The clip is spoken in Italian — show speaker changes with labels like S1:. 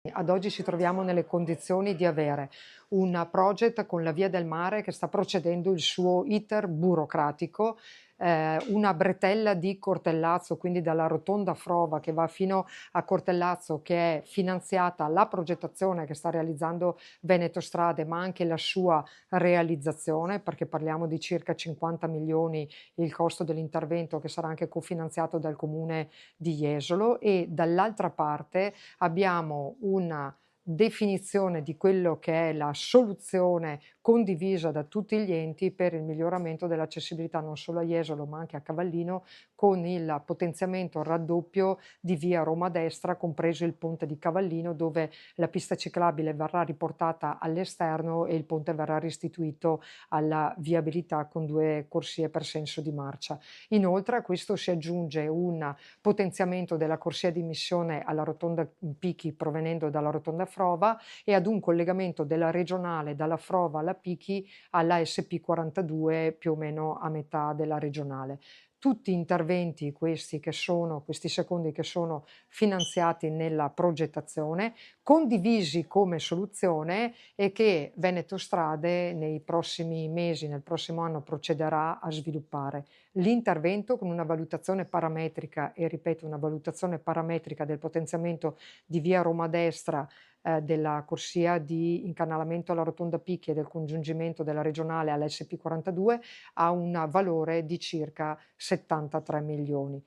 S1: Ad oggi ci troviamo nelle condizioni di avere un project con la Via del Mare che sta procedendo il suo iter burocratico, una bretella di Cortellazzo, quindi dalla rotonda Frova che va fino a Cortellazzo, che è finanziata la progettazione che sta realizzando Veneto Strade, ma anche la sua realizzazione, perché parliamo di circa 50 milioni il costo dell'intervento, che sarà anche cofinanziato dal comune di Jesolo, e dall'altra parte abbiamo una definizione di quello che è la soluzione condivisa da tutti gli enti per il miglioramento dell'accessibilità non solo a Jesolo ma anche a Cavallino, con il potenziamento, il raddoppio di via Roma Destra, compreso il ponte di Cavallino, dove la pista ciclabile verrà riportata all'esterno e il ponte verrà restituito alla viabilità con 2 corsie per senso di marcia. Inoltre a questo si aggiunge un potenziamento della corsia di missione alla rotonda Pichi provenendo dalla rotonda Frova e ad un collegamento della regionale dalla Frova alla Pichi alla SP42 più o meno a metà della regionale. Tutti interventi questi secondi che sono finanziati nella progettazione, condivisi come soluzione e che Veneto Strade nei prossimi mesi, nel prossimo anno procederà a sviluppare. L'intervento con una valutazione parametrica e ripeto una valutazione parametrica del potenziamento di via Roma Destra, della corsia di incanalamento alla rotonda Picchi e del congiungimento della regionale all'SP42 ha un valore di circa 73 milioni.